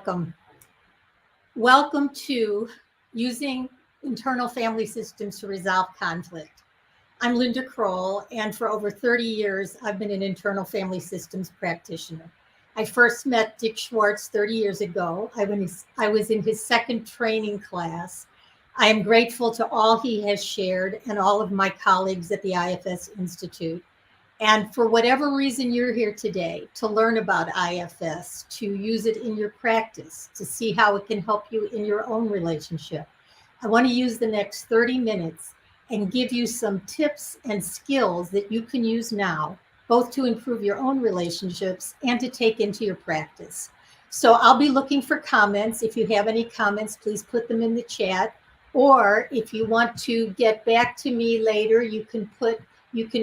welcome. Welcome to Using Internal Family Systems to Resolve Conflict. I'm Linda Kroll, and for over 30 years, I've been an internal family systems practitioner. I first met Dick Schwartz 30 years ago. I was in his second training class. I am grateful to all he has shared and all of my colleagues at the IFS Institute. And for whatever reason you're here today, to learn about IFS, to use it in your practice, to see how it can help you in your own relationship, I want to use the next 30 minutes and give you some tips and skills that you can use now, both to improve your own relationships and to take into your practice. So I'll be looking for comments. If you have any comments, please put them in the chat. Or if you want to get back to me later, you can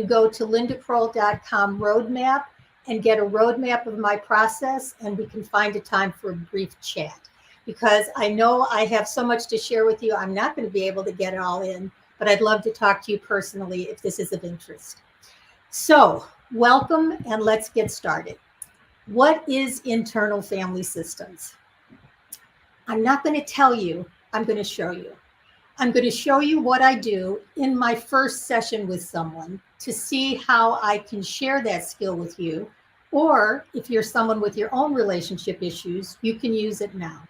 go to lindakroll.com roadmap and get a roadmap of my process, and we can find a time for a brief chat. Because I know I have so much to share with you, I'm not going to be able to get it all in, but I'd love to talk to you personally if this is of interest. So welcome, and let's get started. What is internal family systems? I'm not going to tell you, I'm going to show you. I'm going to show you what I do in my first session with someone to see how I can share that skill with you. Or if you're someone with your own relationship issues, you can use it now.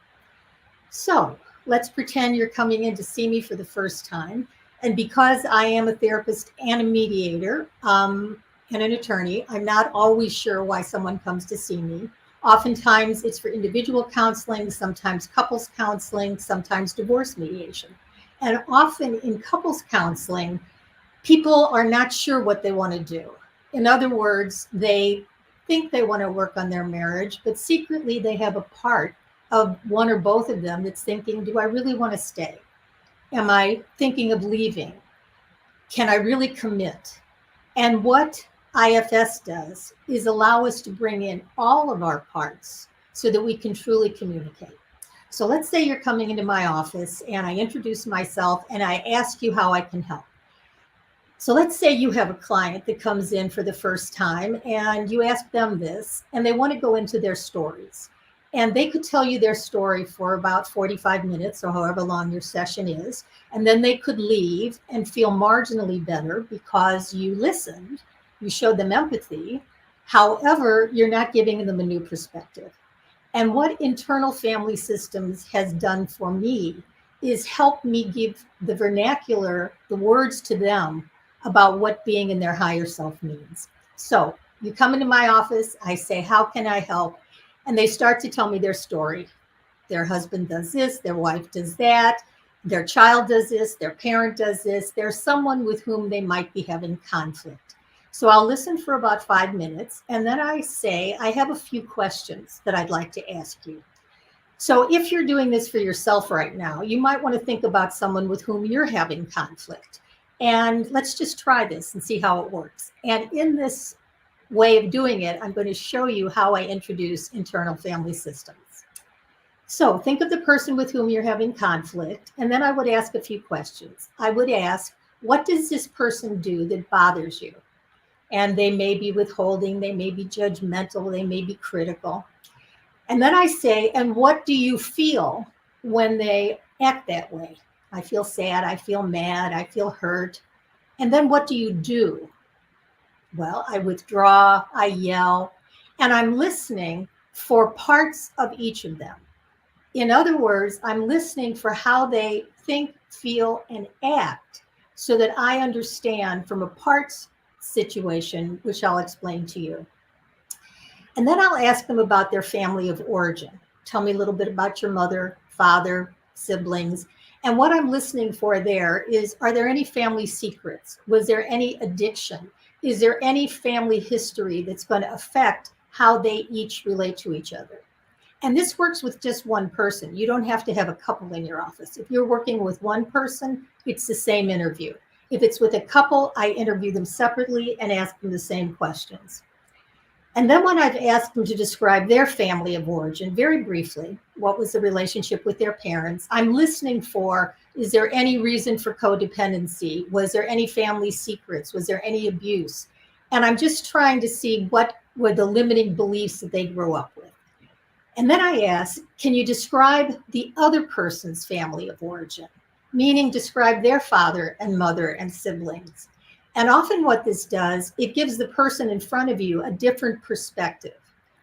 So let's pretend you're coming in to see me for the first time. And because I am a therapist and a mediator and an attorney, I'm not always sure why someone comes to see me. Oftentimes it's for individual counseling, sometimes couples counseling, sometimes divorce mediation. And often in couples counseling, people are not sure what they want to do. In other words, they think they want to work on their marriage, but secretly they have a part of one or both of them that's thinking, do I really want to stay? Am I thinking of leaving? Can I really commit? And what IFS does is allow us to bring in all of our parts so that we can truly communicate. So let's say you're coming into my office and I introduce myself and I ask you how I can help. So let's say you have a client that comes in for the first time and you ask them this and they want to go into their stories. And they could tell you their story for about 45 minutes or however long your session is. And then they could leave and feel marginally better because you listened, you showed them empathy. However, you're not giving them a new perspective. And what internal family systems has done for me is help me give the vernacular, the words to them about what being in their higher self means. So you come into my office, I say, how can I help? And they start to tell me their story. Their husband does this, their wife does that, their child does this, their parent does this. There's someone with whom they might be having conflict. So I'll listen for about 5 minutes, and then I say, I have a few questions that I'd like to ask you. So if you're doing this for yourself right now, you might want to think about someone with whom you're having conflict. And let's just try this and see how it works. And in this way of doing it, I'm going to show you how I introduce internal family systems. So think of the person with whom you're having conflict, and then I would ask a few questions. I would ask, what does this person do that bothers you? And they may be withholding, they may be judgmental, they may be critical. And then I say, and what do you feel when they act that way? I feel sad, I feel mad, I feel hurt. And then what do you do? Well, I withdraw, I yell, and I'm listening for parts of each of them. In other words, I'm listening for how they think, feel, and act so that I understand from a parts situation, which I'll explain to you. And then I'll ask them about their family of origin. Tell me a little bit about your mother, father, siblings. And what I'm listening for there is, are there any family secrets? Was there any addiction? Is there any family history that's going to affect how they each relate to each other? And this works with just one person. You don't have to have a couple in your office. If you're working with one person, it's the same interview. If it's with a couple, I interview them separately and ask them the same questions. And then when I've asked them to describe their family of origin, very briefly, what was the relationship with their parents, I'm listening for, is there any reason for codependency? Was there any family secrets? Was there any abuse? And I'm just trying to see what were the limiting beliefs that they grew up with. And then I ask, can you describe the other person's family of origin? Meaning describe their father and mother and siblings. And often what this does, it gives the person in front of you a different perspective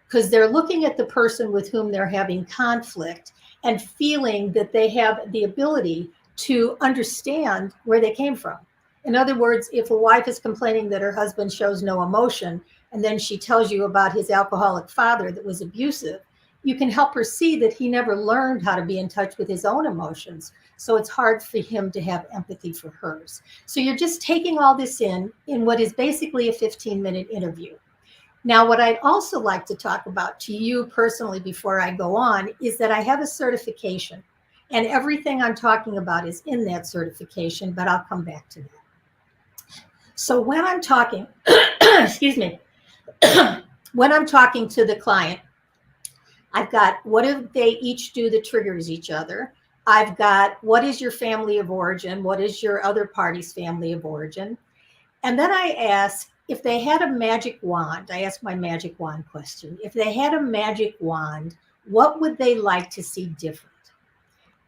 because they're looking at the person with whom they're having conflict and feeling that they have the ability to understand where they came from. In other words, if a wife is complaining that her husband shows no emotion, and then she tells you about his alcoholic father that was abusive, you can help her see that he never learned how to be in touch with his own emotions. So it's hard for him to have empathy for hers. So you're just taking all this in what is basically a 15-minute interview. Now, what I'd also like to talk about to you personally before I go on is that I have a certification, and everything I'm talking about is in that certification, but I'll come back to that. So when I'm talking, excuse me, when I'm talking to the client, I've got what do they each do that triggers each other. I've got what is your family of origin? What is your other party's family of origin? And then I ask if they had a magic wand. I ask my magic wand question. If they had a magic wand, what would they like to see different?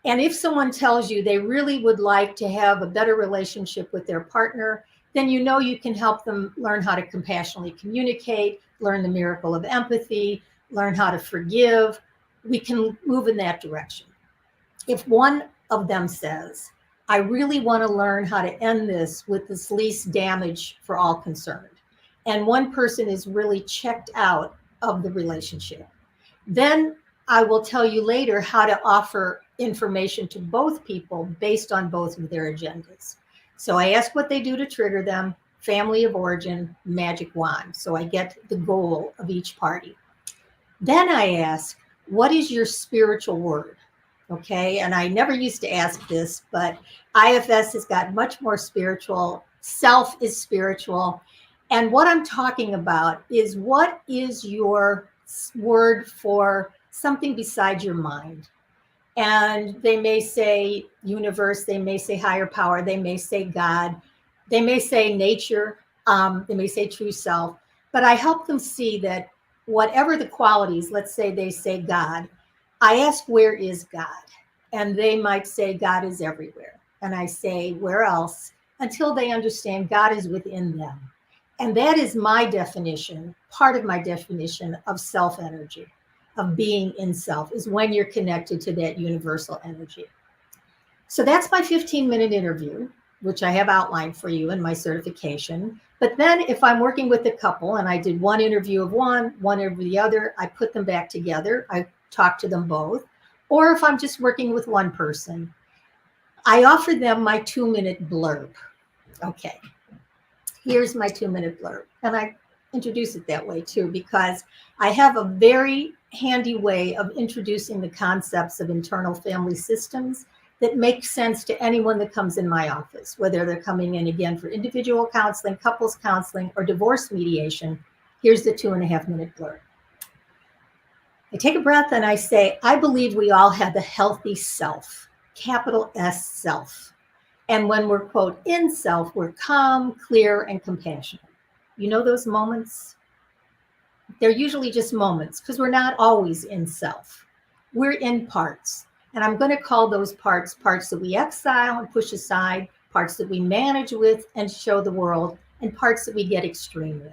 And if someone tells you they really would like to have a better relationship with their partner, then you know you can help them learn how to compassionately communicate, learn the miracle of empathy, learn how to forgive. We can move in that direction. If one of them says, I really want to learn how to end this with this least damage for all concerned, and one person is really checked out of the relationship, then I will tell you later how to offer information to both people based on both of their agendas. So I ask what they do to trigger them, family of origin, magic wand. So I get the goal of each party. Then I ask, what is your spiritual word? Okay, and I never used to ask this, but IFS has got much more spiritual. Self is spiritual. And what I'm talking about is what is your word for something besides your mind? And they may say universe, they may say higher power, they may say God, they may say nature, they may say true self. But I help them see that whatever the qualities, let's say they say God, I ask, where is God? And they might say God is everywhere. And I say, where else? Until they understand God is within them. And that is my definition, part of my definition of self energy, of being in self, is when you're connected to that universal energy. So that's my 15-minute interview, which I have outlined for you in my certification. But then if I'm working with a couple and I did one interview of one of the other, I put them back together. I talk to them both. Or if I'm just working with one person, I offer them my 2-minute blurb. Okay, here's my 2-minute blurb. And I introduce it that way too, because I have a very handy way of introducing the concepts of internal family systems that make sense to anyone that comes in my office, whether they're coming in again for individual counseling, couples counseling, or divorce mediation. Here's the 2.5-minute blurb. I take a breath and I say, I believe we all have a healthy self, capital S self. And when we're, quote, in self, we're calm, clear, and compassionate. You know those moments? They're usually just moments because we're not always in self. We're in parts. And I'm going to call those parts that we exile and push aside, parts that we manage with and show the world, and parts that we get extreme with.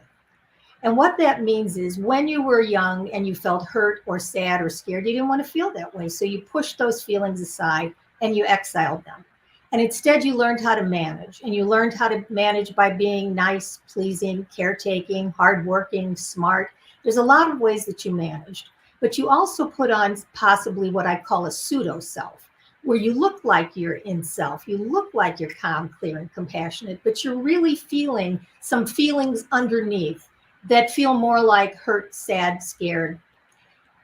And what that means is when you were young and you felt hurt or sad or scared, you didn't want to feel that way. So you pushed those feelings aside and you exiled them. And instead you learned how to manage. And you learned how to manage by being nice, pleasing, caretaking, hardworking, smart. There's a lot of ways that you managed. But you also put on possibly what I call a pseudo self, where you look like you're in self. You look like you're calm, clear, and compassionate, but you're really feeling some feelings underneath that feel more like hurt, sad, scared.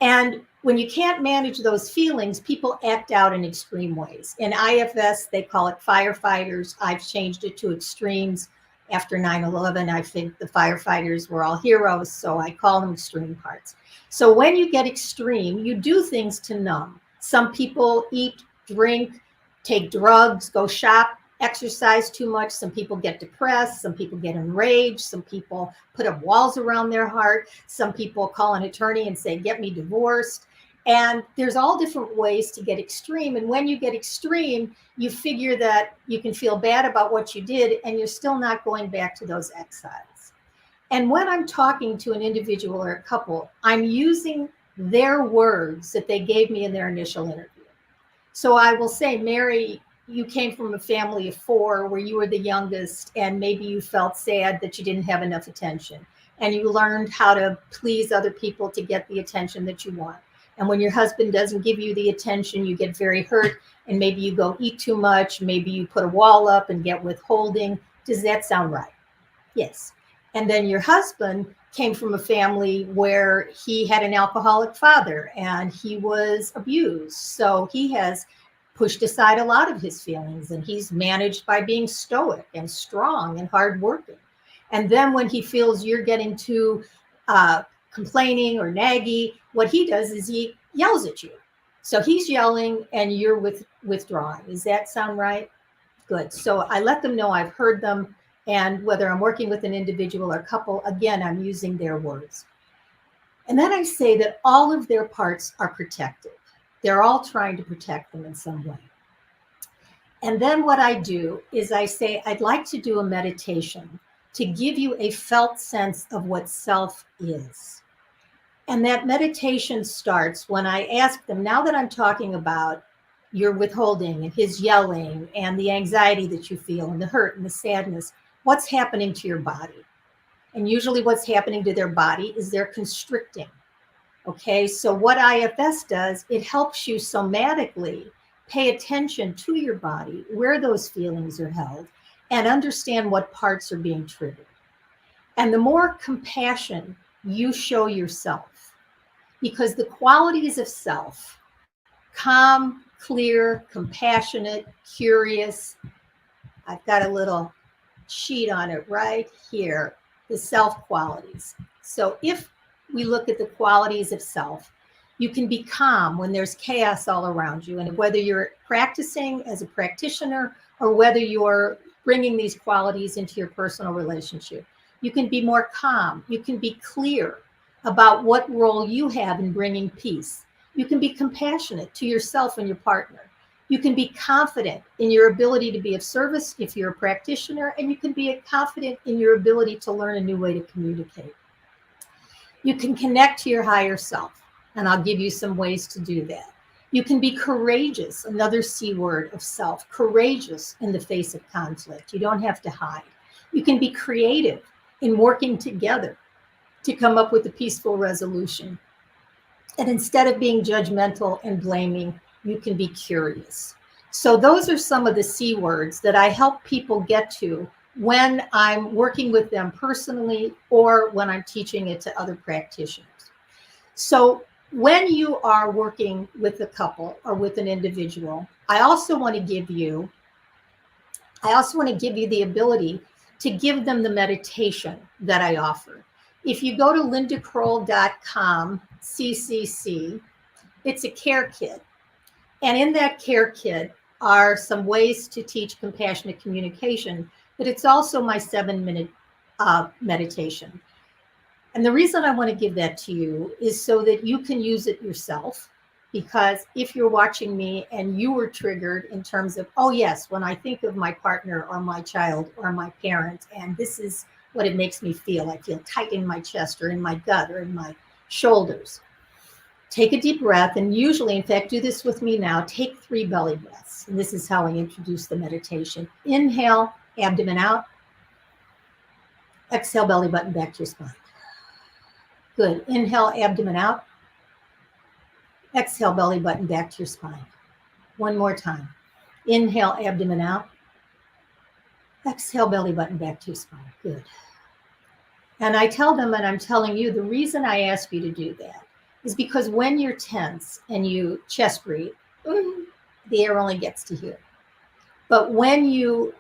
And when you can't manage those feelings, people act out in extreme ways. In IFS, they call it firefighters. I've changed it to extremes. After 9/11, I think the firefighters were all heroes, so I call them extreme parts. So when you get extreme, you do things to numb. Some people eat, drink, take drugs, go shop, exercise too much. Some people get depressed. Some people get enraged. Some people put up walls around their heart. Some people call an attorney and say, get me divorced. And there's all different ways to get extreme. And when you get extreme, you figure that you can feel bad about what you did, and you're still not going back to those exiles. And when I'm talking to an individual or a couple, I'm using their words that they gave me in their initial interview. So I will say, Mary, you came from a family of 4 where you were the youngest, and maybe you felt sad that you didn't have enough attention. And you learned how to please other people to get the attention that you want. And when your husband doesn't give you the attention, you get very hurt, and maybe you go eat too much. Maybe you put a wall up and get withholding. Does that sound right? Yes. And then your husband came from a family where he had an alcoholic father and he was abused. So he has pushed aside a lot of his feelings, and he's managed by being stoic and strong and hardworking. And then when he feels you're getting too complaining or naggy, what he does is he yells at you. So he's yelling and you're withdrawing. Does that sound right? Good. So I let them know I've heard them. And whether I'm working with an individual or couple, again, I'm using their words. And then I say that all of their parts are protective. They're all trying to protect them in some way. And then what I do is I say, I'd like to do a meditation to give you a felt sense of what self is. And that meditation starts when I ask them, now that I'm talking about your withholding and his yelling and the anxiety that you feel and the hurt and the sadness, what's happening to your body? And usually what's happening to their body is they're constricting. Okay, so what IFS does, it helps you somatically pay attention to your body, where those feelings are held, and understand what parts are being triggered. And the more compassion you show yourself, because the qualities of self, calm, clear, compassionate, curious, I've got a little sheet on it right here, the self qualities. So if we look at the qualities of self, you can be calm when there's chaos all around you. And whether you're practicing as a practitioner or whether you're bringing these qualities into your personal relationship, you can be more calm. You can be clear about what role you have in bringing peace. You can be compassionate to yourself and your partner. You can be confident in your ability to be of service if you're a practitioner, and you can be confident in your ability to learn a new way to communicate. You can connect to your higher self, and I'll give you some ways to do that. You can be courageous, another C word of self, courageous in the face of conflict. You don't have to hide. You can be creative in working together to come up with a peaceful resolution. And instead of being judgmental and blaming, you can be curious. So those are some of the C words that I help people get to when I'm working with them personally or when I'm teaching it to other practitioners. So when you are working with a couple or with an individual, I also want to give you the ability to give them the meditation that I offer. If you go to lindacroll.com/CCC, it's a care kit. And in that care kit are some ways to teach compassionate communication, but it's also my 7-minute meditation. And the reason I want to give that to you is so that you can use it yourself. Because if you're watching me and you were triggered in terms of, oh yes, when I think of my partner or my child or my parent, and this is what it makes me feel. I feel tight in my chest or in my gut or in my shoulders. Take a deep breath, and usually, in fact, do this with me now. Take 3 belly breaths. And this is how I introduce the meditation. Inhale, abdomen out. Exhale, belly button back to your spine. Good. Inhale, abdomen out. Exhale, belly button back to your spine. One more time. Inhale, abdomen out. Exhale, belly button back to your spine. Good. And I tell them, and I'm telling you, the reason I ask you to do that is because when you're tense and you chest breathe, the air only gets to here. But when you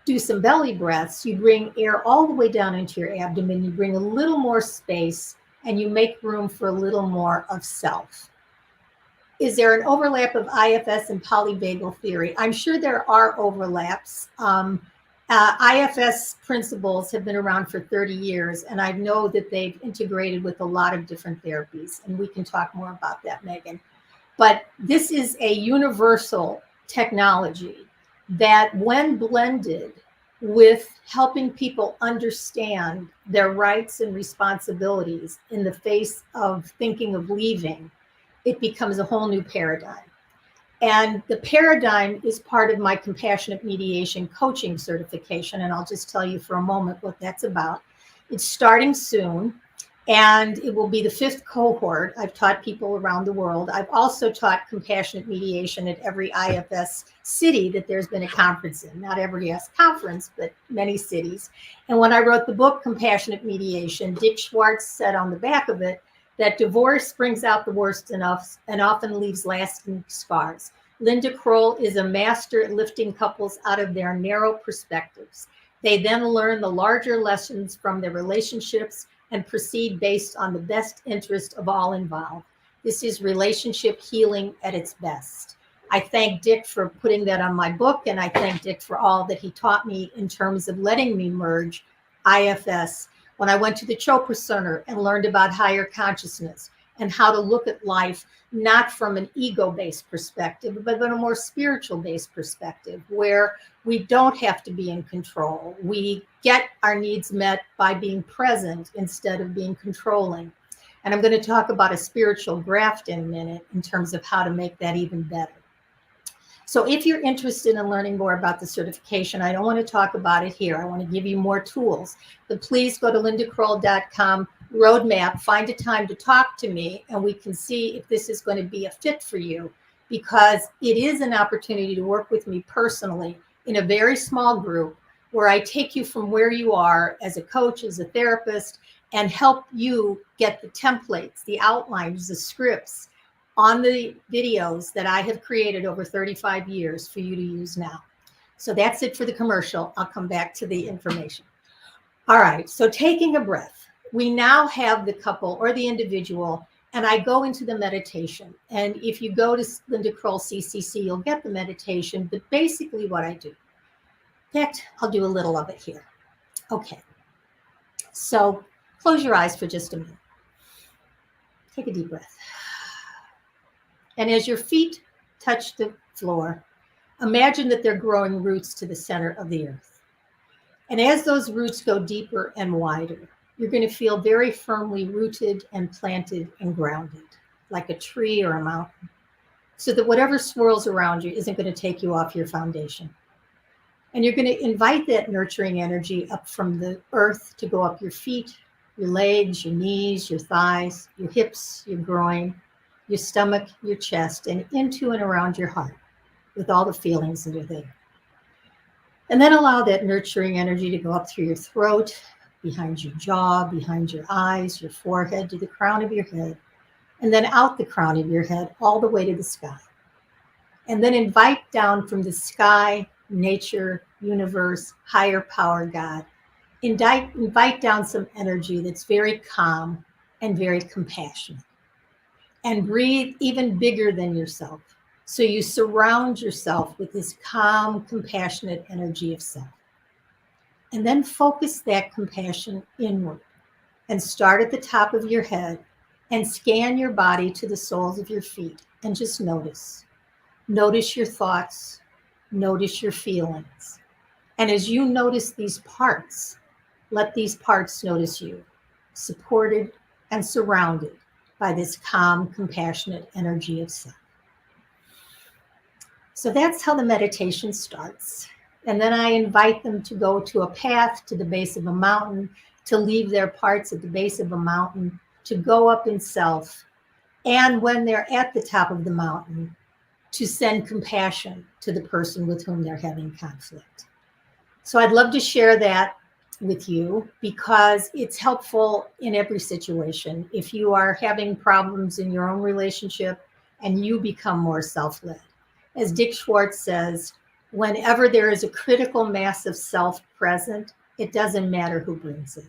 do some belly breaths, you bring air all the way down into your abdomen, you bring a little more space, and you make room for a little more of self. Is there an overlap of IFS and polyvagal theory? I'm sure there are overlaps. IFS principles have been around for 30 years, and I know that they've integrated with a lot of different therapies, and we can talk more about that, Megan. But this is a universal technology that, when blended with helping people understand their rights and responsibilities in the face of thinking of leaving, it becomes a whole new paradigm. And the paradigm is part of my Compassionate Mediation coaching certification. And I'll just tell you for a moment what that's about. It's starting soon, and it will be the 5th cohort. I've taught people around the world. I've also taught Compassionate Mediation at every IFS city that there's been a conference in. Not every IFS conference, but many cities. And when I wrote the book, Compassionate Mediation, Dick Schwartz said on the back of it that divorce brings out the worst in us and often leaves lasting scars. Linda Kroll is a master at lifting couples out of their narrow perspectives. They then learn the larger lessons from their relationships and proceed based on the best interest of all involved. This is relationship healing at its best. I thank Dick for putting that on my book, and I thank Dick for all that he taught me in terms of letting me merge IFS. When I went to the Chopra Center and learned about higher consciousness and how to look at life, not from an ego-based perspective, but a more spiritual-based perspective, where we don't have to be in control. We get our needs met by being present instead of being controlling. And I'm going to talk about a spiritual graft in a minute in terms of how to make that even better. So if you're interested in learning more about the certification, I don't want to talk about it here. I want to give you more tools. But please go to lindakroll.com, roadmap, find a time to talk to me, and we can see if this is going to be a fit for you, because it is an opportunity to work with me personally in a very small group where I take you from where you are as a coach, as a therapist, and help you get the templates, the outlines, the scripts on the videos that I have created over 35 years for you to use now. So that's it for the commercial. I'll come back to the information. All right, so taking a breath. We now have the couple or the individual, and I go into the meditation. And if you go to Linda Kroll CCC, you'll get the meditation, but basically what I do. In fact, I'll do a little of it here. Okay, so close your eyes for just a minute. Take a deep breath. And as your feet touch the floor, imagine that they're growing roots to the center of the earth. And as those roots go deeper and wider, you're going to feel very firmly rooted and planted and grounded, like a tree or a mountain, so that whatever swirls around you isn't going to take you off your foundation. And you're going to invite that nurturing energy up from the earth to go up your feet, your legs, your knees, your thighs, your hips, your groin, your stomach, your chest, and into and around your heart with all the feelings that are there. And then allow that nurturing energy to go up through your throat, behind your jaw, behind your eyes, your forehead, to the crown of your head, and then out the crown of your head all the way to the sky. And then invite down from the sky, nature, universe, higher power, God. Invite down some energy that's very calm and very compassionate. And breathe even bigger than yourself. So you surround yourself with this calm, compassionate energy of self. And then focus that compassion inward and start at the top of your head and scan your body to the soles of your feet and just notice. Notice your thoughts, notice your feelings. And as you notice these parts, let these parts notice you, supported and surrounded by this calm, compassionate energy of self. So that's how the meditation starts. And then I invite them to go to a path to the base of a mountain, to leave their parts at the base of a mountain, to go up in self. And when they're at the top of the mountain, to send compassion to the person with whom they're having conflict. So I'd love to share that with you because it's helpful in every situation. If you are having problems in your own relationship and you become more self-led. As Dick Schwartz says, whenever there is a critical mass of self present, it doesn't matter who brings it.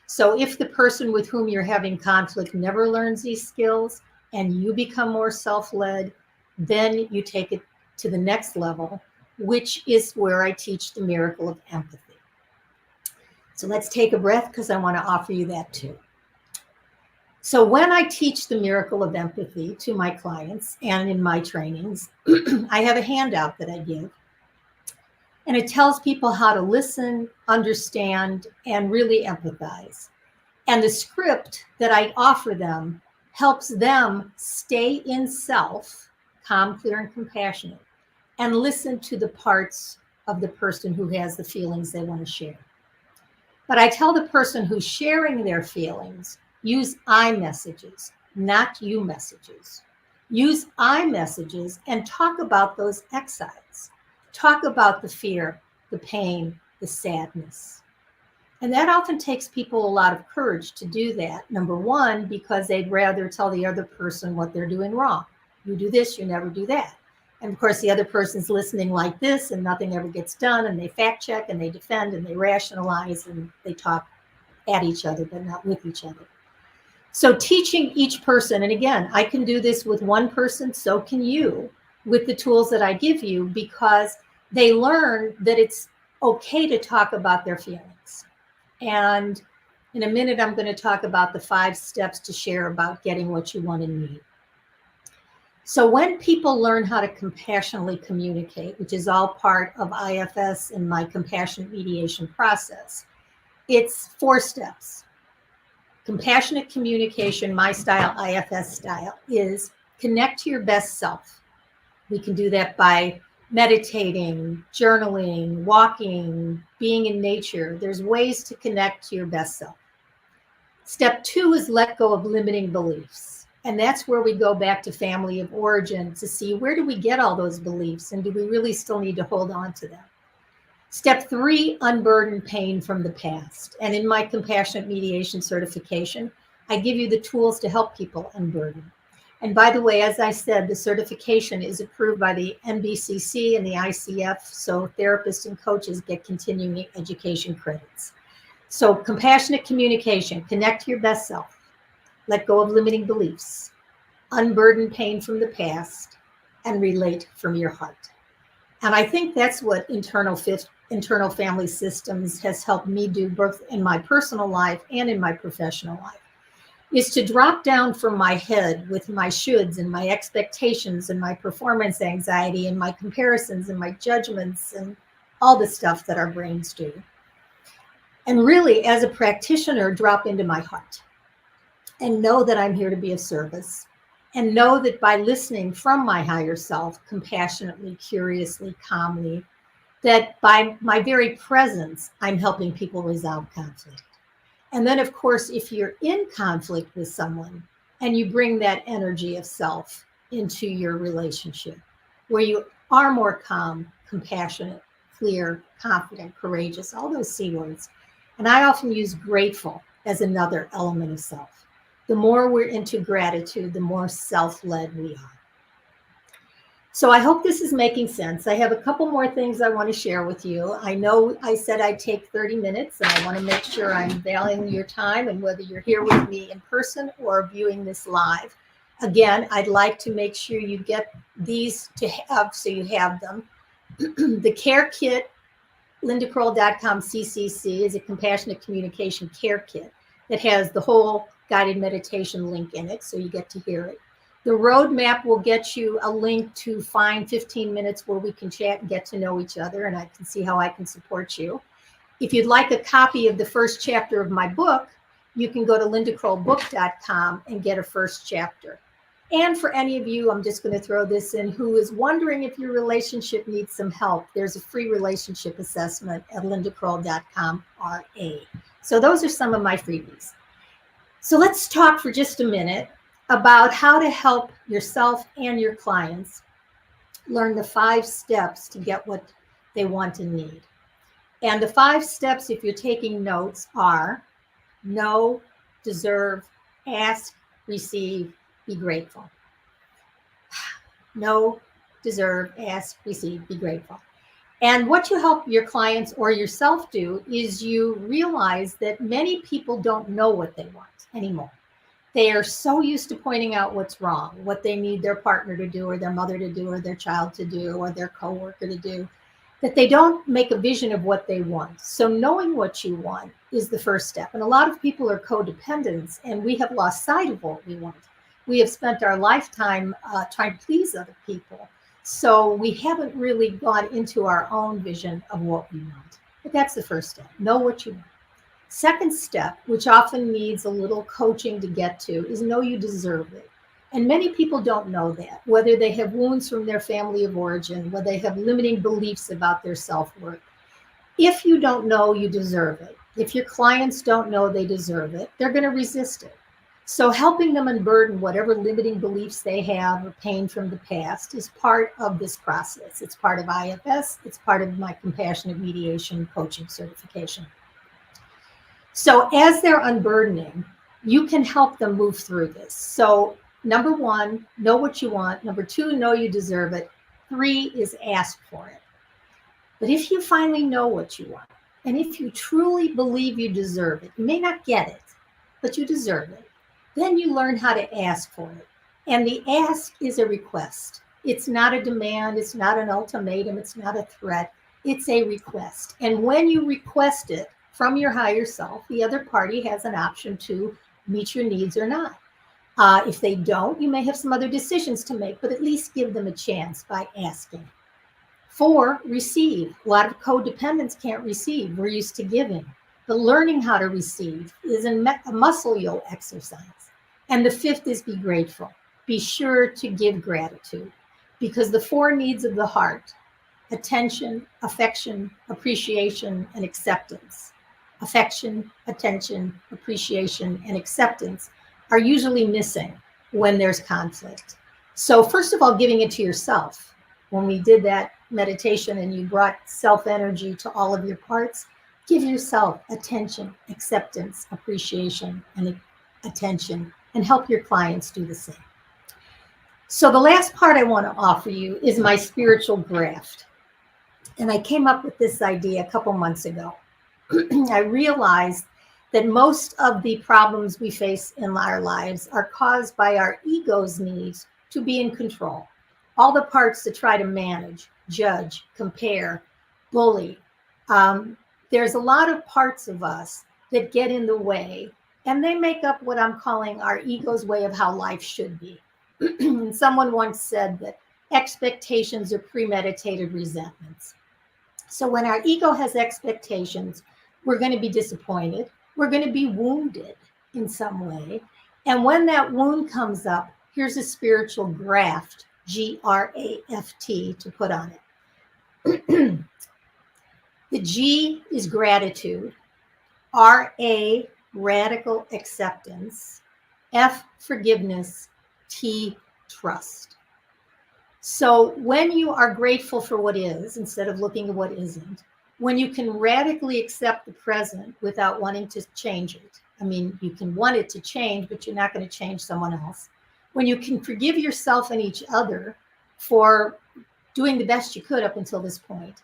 So if the person with whom you're having conflict never learns these skills and you become more self-led, then you take it to the next level which is where I teach the miracle of empathy. So let's take a breath because I want to offer you that too. So when I teach the miracle of empathy to my clients and in my trainings, I have a handout that I give. And it tells people how to listen, understand, and really empathize. And the script that I offer them helps them stay in self, calm, clear, and compassionate, and listen to the parts of the person who has the feelings they want to share. But I tell the person who's sharing their feelings, use I messages, not you messages. Use I messages and talk about those exiles. Talk about the fear, the pain, the sadness. And that often takes people a lot of courage to do that. Number one, because they'd rather tell the other person what they're doing wrong. You do this, you never do that. And of course, the other person's listening like this and nothing ever gets done, and they fact check and they defend and they rationalize and they talk at each other, but not with each other. So teaching each person, and again, I can do this with one person, so can you, with the tools that I give you, because they learn that it's okay to talk about their feelings. And in a minute, I'm going to talk about the 5 steps to share about getting what you want and need. So when people learn how to compassionately communicate, which is all part of IFS and my compassionate mediation process, it's 4 steps. Compassionate communication, my style, IFS style, is connect to your best self. We can do that by meditating, journaling, walking, being in nature. There's ways to connect to your best self. Step 2 is let go of limiting beliefs. And that's where we go back to family of origin to see where do we get all those beliefs and do we really still need to hold on to them? Step 3, unburden pain from the past. And in my compassionate mediation certification, I give you the tools to help people unburden. And by the way, as I said, the certification is approved by the NBCC and the ICF, so therapists and coaches get continuing education credits. So compassionate communication, connect to your best self. Let go of limiting beliefs, unburden pain from the past, and relate from your heart. And I think that's what internal family systems has helped me do both in my personal life and in my professional life, is to drop down from my head with my shoulds and my expectations and my performance anxiety and my comparisons and my judgments and all the stuff that our brains do. And really, as a practitioner, drop into my heart. And know that I'm here to be of service, and know that by listening from my higher self, compassionately, curiously, calmly, that by my very presence, I'm helping people resolve conflict. And then, of course, if you're in conflict with someone and you bring that energy of self into your relationship, where you are more calm, compassionate, clear, confident, courageous, all those C words. And I often use grateful as another element of self. The more we're into gratitude, the more self-led we are. So I hope this is making sense. I have a couple more things I want to share with you. I know I said I'd take 30 minutes, and I want to make sure I'm valuing your time, and whether you're here with me in person or viewing this live. Again, I'd like to make sure you get these to have so you have them. The care kit, lindakroll.com CCC, is a compassionate communication care kit that has the whole guided meditation link in it, so you get to hear it. The roadmap will get you a link to find 15 minutes where we can chat and get to know each other, and I can see how I can support you. If you'd like a copy of the first chapter of my book, you can go to lindakrollbook.com and get a first chapter. And for any of you, I'm just going to throw this in, who is wondering if your relationship needs some help, there's a free relationship assessment at lindakroll.com/RA. So those are some of my freebies. So let's talk for just a minute about how to help yourself and your clients learn the 5 steps to get what they want and need. And the 5 steps, if you're taking notes, are know, deserve, ask, receive, be grateful. Know, deserve, ask, receive, be grateful. And what you help your clients or yourself do is you realize that many people don't know what they want anymore. They are so used to pointing out what's wrong, what they need their partner to do or their mother to do or their child to do or their coworker to do. that they don't make a vision of what they want. So knowing what you want is the first step. And a lot of people are codependents, and we have lost sight of what we want. We have spent our lifetime trying to please other people. So we haven't really gone into our own vision of what we want. But that's the first step. Know what you want. Second step, which often needs a little coaching to get to, is know you deserve it. And many people don't know that, whether they have wounds from their family of origin, whether they have limiting beliefs about their self-worth. If you don't know you deserve it, if your clients don't know they deserve it, they're going to resist it. So helping them unburden whatever limiting beliefs they have or pain from the past is part of this process. It's part of IFS. It's part of my Compassionate Mediation coaching certification. So as they're unburdening, you can help them move through this. So number one, know what you want. Number two, know you deserve it. Three is ask for it. But if you finally know what you want, and if you truly believe you deserve it, you may not get it, but you deserve it, then you learn how to ask for it. And the ask is a request. It's not a demand. It's not an ultimatum. It's not a threat. It's a request. And when you request it from your higher self, the other party has an option to meet your needs or not. If they don't, you may have some other decisions to make, but at least give them a chance by asking. 4, receive. A lot of codependents can't receive. We're used to giving. But learning how to receive is a muscle you'll exercise. And the 5th is be grateful. Be sure to give gratitude, because the 4 needs of the heart, attention, affection, appreciation, and acceptance. Affection, attention, appreciation, and acceptance are usually missing when there's conflict. So first of all, giving it to yourself. When we did that meditation and you brought self-energy to all of your parts, give yourself attention, acceptance, appreciation, and attention, and help your clients do the same. So the last part I want to offer you is my spiritual graft. And I came up with this idea a couple months ago. I realized that most of the problems we face in our lives are caused by our ego's needs to be in control. All the parts to try to manage, judge, compare, bully. There's a lot of parts of us that get in the way, and they make up what I'm calling our ego's way of how life should be. And someone once said that expectations are premeditated resentments. So when our ego has expectations, we're going to be disappointed. We're going to be wounded in some way. And when that wound comes up, here's a spiritual graft, G-R-A-F-T, to put on it. The G is gratitude. R-A, radical acceptance. F, forgiveness. T, trust. So when you are grateful for what is, instead of looking at what isn't, when you can radically accept the present without wanting to change it. I mean, you can want it to change, but you're not going to change someone else. When you can forgive yourself and each other for doing the best you could up until this point.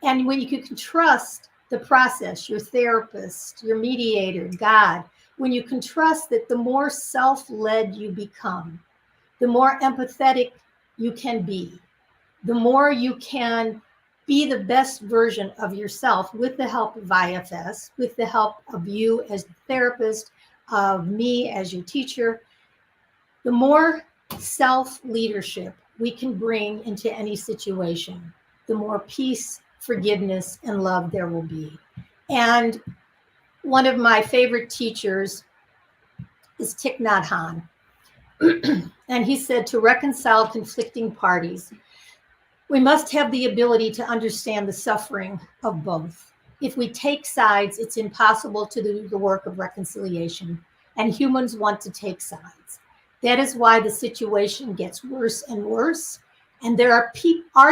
And when you can trust the process, your therapist, your mediator, God, when you can trust that the more self-led you become, the more empathetic you can be, the more you can be the best version of yourself with the help of IFS, with the help of you as the therapist, of me as your teacher, the more self-leadership we can bring into any situation, the more peace, forgiveness, and love there will be. And one of my favorite teachers is Thich Nhat Hanh. And he said, to reconcile conflicting parties, we must have the ability to understand the suffering of both. If we take sides, it's impossible to do the work of reconciliation, and humans want to take sides. That is why the situation gets worse and worse, and there are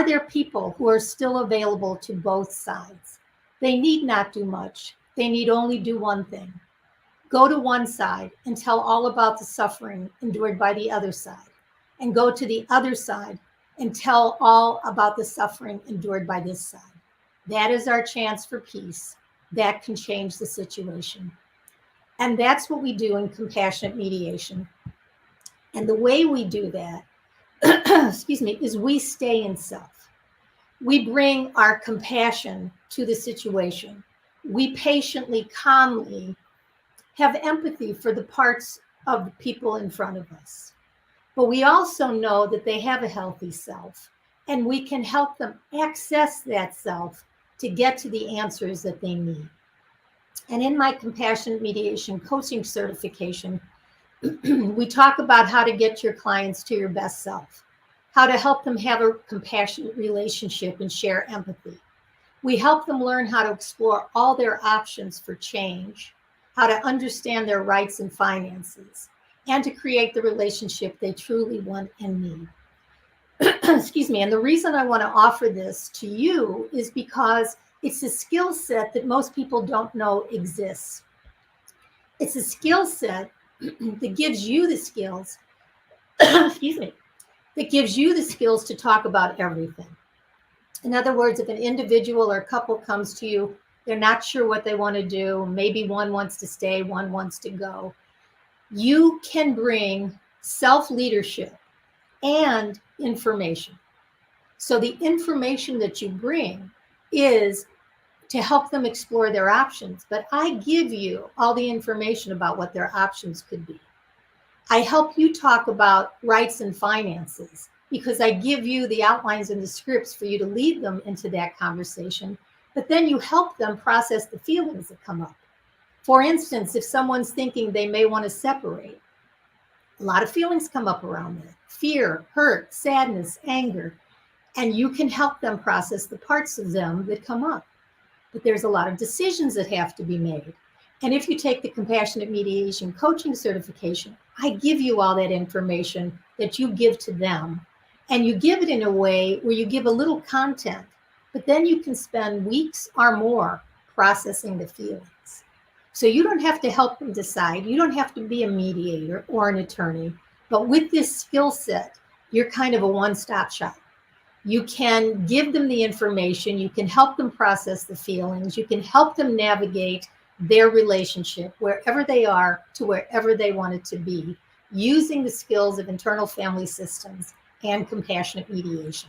there people who are still available to both sides. They need not do much. They need only do one thing. Go to one side and tell all about the suffering endured by the other side, and go to the other side and tell all about the suffering endured by this side. That is our chance for peace. That can change the situation. And that's what we do in compassionate mediation. And the way we do that, excuse me, is we stay in self. We bring our compassion to the situation. We patiently, calmly have empathy for the parts of the people in front of us. But we also know that they have a healthy self, and we can help them access that self to get to the answers that they need. And in my Compassionate Mediation coaching certification, we talk about how to get your clients to your best self, how to help them have a compassionate relationship and share empathy. We help them learn how to explore all their options for change, how to understand their rights and finances, and to create the relationship they truly want and need. Excuse me. And the reason I want to offer this to you is because it's a skill set that most people don't know exists. It's a skill set that gives you the skills, excuse me, that gives you the skills to talk about everything. In other words, if an individual or couple comes to you, they're not sure what they want to do, maybe one wants to stay, one wants to go, you can bring self-leadership and information. So the information that you bring is to help them explore their options, but I give you all the information about what their options could be. I help you talk about rights and finances because I give you the outlines and the scripts for you to lead them into that conversation, but then you help them process the feelings that come up. For instance, if someone's thinking they may want to separate, a lot of feelings come up around that: fear, hurt, sadness, anger, and you can help them process the parts of them that come up. But there's a lot of decisions that have to be made. And if you take the Compassionate Mediation coaching certification, I give you all that information that you give to them. And you give it in a way where you give a little content, but then you can spend weeks or more processing the feelings. So you don't have to help them decide. You don't have to be a mediator or an attorney. But with this skill set, you're kind of a one-stop shop. You can give them the information. You can help them process the feelings. You can help them navigate their relationship wherever they are to wherever they want it to be, using the skills of internal family systems and compassionate mediation.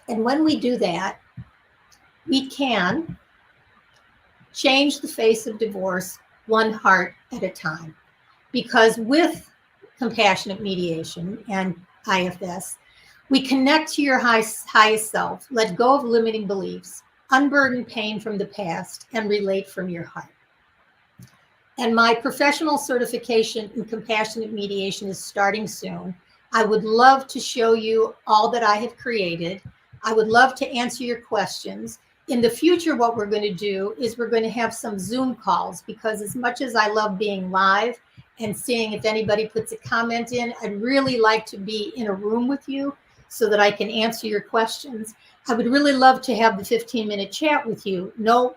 And when we do that, we can change the face of divorce one heart at a time. Because with compassionate mediation and IFS, we connect to your highest self, let go of limiting beliefs, unburden pain from the past, and relate from your heart. And my professional certification in compassionate mediation is starting soon. I would love to show you all that I have created. I would love to answer your questions. In the future, what we're going to do is we're going to have some Zoom calls, because as much as I love being live and seeing if anybody puts a comment in, I'd really like to be in a room with you so that I can answer your questions. I would really love to have the 15-minute chat with you. No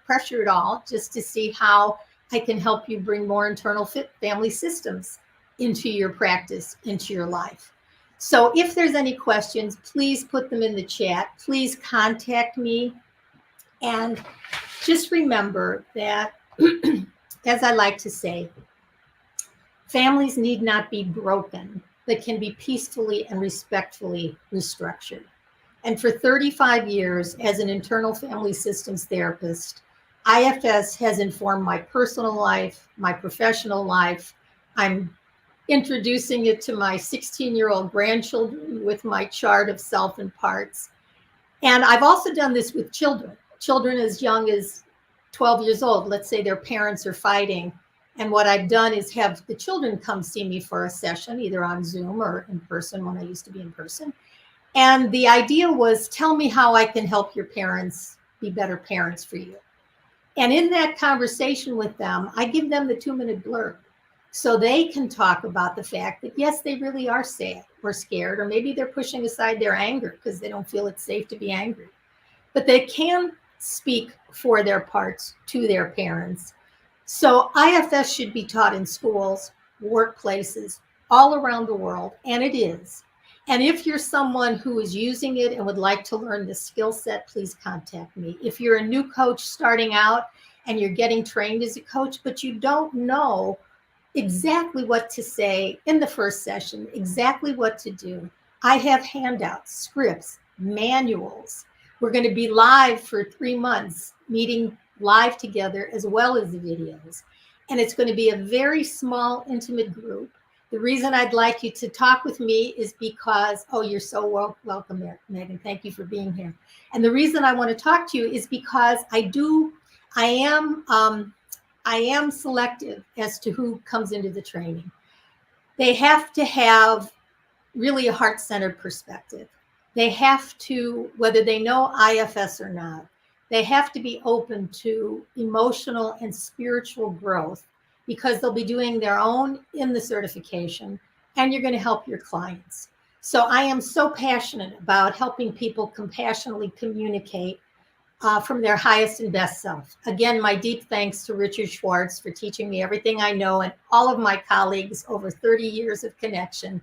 pressure at all, just to see how I can help you bring more internal family systems into your practice, into your life. So if there's any questions, please put them in the chat. Please contact me. And just remember that, as I like to say, families need not be broken, but can be peacefully and respectfully restructured. And for 35 years as an internal family systems therapist, IFS has informed my personal life, my professional life. I'm introducing it to my 16-year-old grandchildren with my chart of self and parts. And I've also done this with children as young as 12 years old. Let's say their parents are fighting. And what I've done is have the children come see me for a session, either on Zoom or in person when I used to be in person. And the idea was, tell me how I can help your parents be better parents for you. And in that conversation with them, I give them the 2-minute blurb so they can talk about the fact that, yes, they really are sad or scared, or maybe they're pushing aside their anger because they don't feel it's safe to be angry. But they can speak for their parts to their parents. So IFS should be taught in schools, workplaces, all around the world, and it is. And if you're someone who is using it and would like to learn the skill set, please contact me. If you're a new coach starting out and you're getting trained as a coach, but you don't know exactly what to say in the first session, exactly what to do, I have handouts, scripts, manuals. We're going to be live for 3 months, meeting live together as well as the videos. And it's going to be a very small, intimate group. The reason I'd like you to talk with me is because, oh, you're so welcome, Megan. Thank you for being here. And the reason I want to talk to you is because I am selective as to who comes into the training. They have to have really a heart-centered perspective. They have to, whether they know IFS or not, they have to be open to emotional and spiritual growth, because they'll be doing their own in the certification, and you're going to help your clients. So I am so passionate about helping people compassionately communicate from their highest and best self. Again, my deep thanks to Richard Schwartz for teaching me everything I know, and all of my colleagues over 30 years of connection.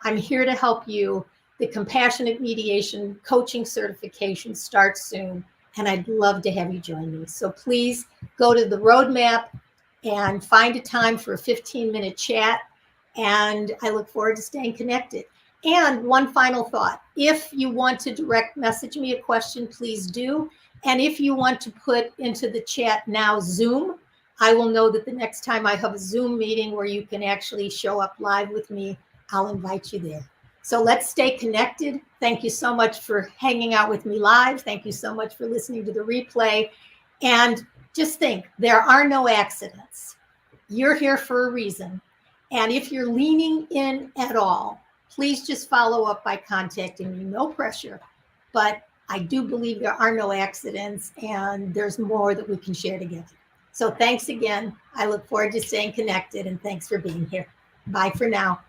I'm here to help you. The Compassionate Mediation coaching certification starts soon, and I'd love to have you join me. So please go to the roadmap and find a time for a 15-minute chat, and I look forward to staying connected. And one final thought, if you want to direct message me a question, please do. And if you want to put into the chat now Zoom, I will know that the next time I have a Zoom meeting where you can actually show up live with me, I'll invite you there. So let's stay connected. Thank you so much for hanging out with me live. Thank you so much for listening to the replay. And just think, there are no accidents. You're here for a reason. And if you're leaning in at all, please just follow up by contacting me. No pressure. But I do believe there are no accidents, and there's more that we can share together. So thanks again. I look forward to staying connected, and thanks for being here. Bye for now.